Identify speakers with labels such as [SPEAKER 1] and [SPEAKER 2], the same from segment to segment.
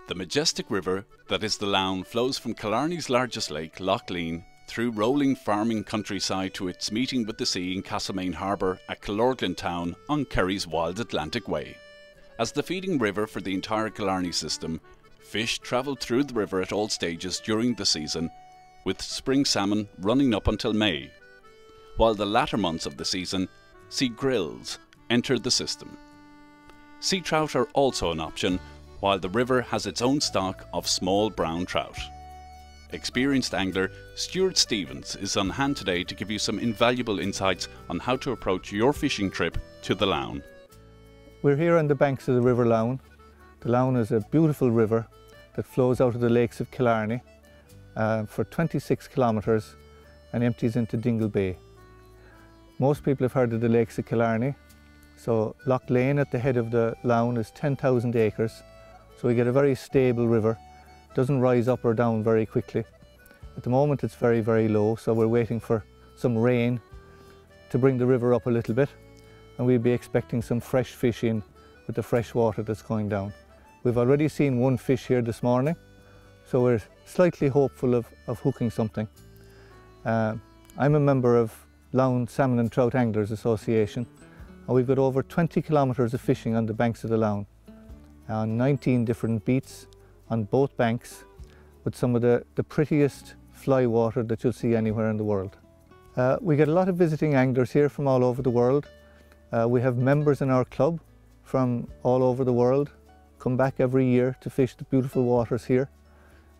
[SPEAKER 1] The majestic river that is the Laune flows from Killarney's largest lake, Laune, through rolling farming countryside to its meeting with the sea in Castlemaine Harbour at Killorglin town on Kerry's Wild Atlantic Way. As the feeding river for the entire Killarney system, fish travel through the river at all stages during the season, with spring salmon running up until May, while the latter months of the season see grills enter the system. Sea trout are also an option, while the river has its own stock of small brown trout. Experienced angler Stuart Stevens is on hand today to give you some invaluable insights on how to approach your fishing trip to the Laune.
[SPEAKER 2] We're here on the banks of the River Laune. The Laune is a beautiful river that flows out of the lakes of Killarney for 26 kilometres and empties into Dingle Bay. Most people have heard of the lakes of Killarney. So Laune at the head of the Laune is 10,000 acres. So we get a very stable river. It doesn't rise up or down very quickly. At the moment it's very, very low, so we're waiting for some rain to bring the river up a little bit, and we'll be expecting some fresh fish in with the fresh water that's going down. We've already seen one fish here this morning, so we're slightly hopeful of hooking something. I'm a member of Laune Salmon and Trout Anglers Association, and we've got over 20 kilometres of fishing on the banks of the Laune, on 19 different beats on both banks, with some of the prettiest fly water that you'll see anywhere in the world. We get a lot of visiting anglers here from all over the world. We have members in our club from all over the world, come back every year to fish the beautiful waters here,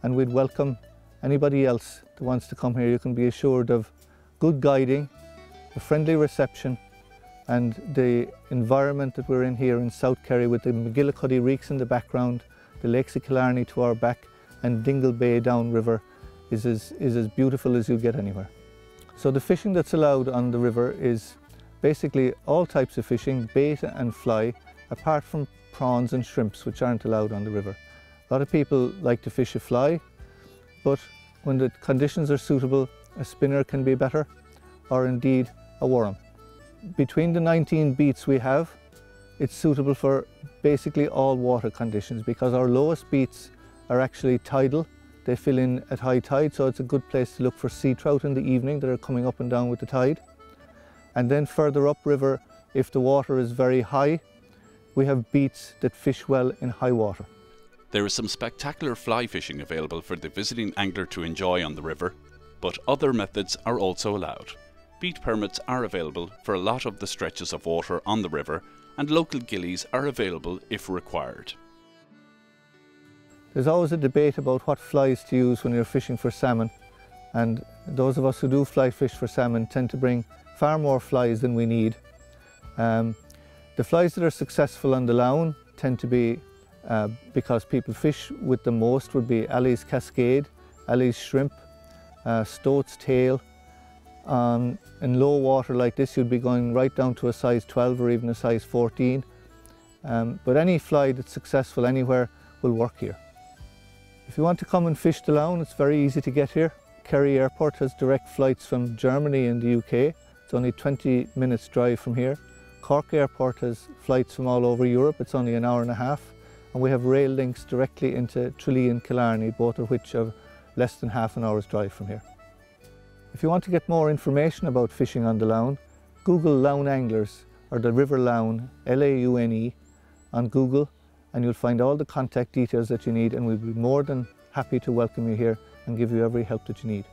[SPEAKER 2] and we'd welcome anybody else that wants to come here. You can be assured of good guiding, a friendly reception, and the environment that we're in here in South Kerry with the McGillicuddy Reeks in the background, the lakes of Killarney to our back, and Dingle Bay downriver is as beautiful as you get anywhere. So the fishing that's allowed on the river is basically all types of fishing, bait and fly, apart from prawns and shrimps, which aren't allowed on the river. A lot of people like to fish a fly, but when the conditions are suitable, a spinner can be better, or indeed a worm. Between the 19 beats we have, it's suitable for basically all water conditions, because our lowest beats are actually tidal. They fill in at high tide, so it's a good place to look for sea trout in the evening that are coming up and down with the tide. And then further upriver, if the water is very high, we have beats that fish well in high water.
[SPEAKER 1] There is some spectacular fly fishing available for the visiting angler to enjoy on the river, but other methods are also allowed. Beat permits are available for a lot of the stretches of water on the river, and local gillies are available if required.
[SPEAKER 2] There's always a debate about what flies to use when you're fishing for salmon, and those of us who do fly fish for salmon tend to bring far more flies than we need. The flies that are successful on the Laune tend to be, because people fish with the most, would be Alley's Cascade, Alley's Shrimp, Stoat's Tail. In low water like this, you'd be going right down to a size 12 or even a size 14. But any fly that's successful anywhere will work here. If you want to come and fish the Laune, it's very easy to get here. Kerry Airport has direct flights from Germany and the UK. It's only 20 minutes drive from here. Cork Airport has flights from all over Europe. It's only an hour and a half. And we have rail links directly into Tralee and Killarney, both of which are less than half an hour's drive from here. If you want to get more information about fishing on the Laune, Google Laune Anglers or the River Laune, L-A-U-N-E, on Google, and you'll find all the contact details that you need, and we'll be more than happy to welcome you here and give you every help that you need.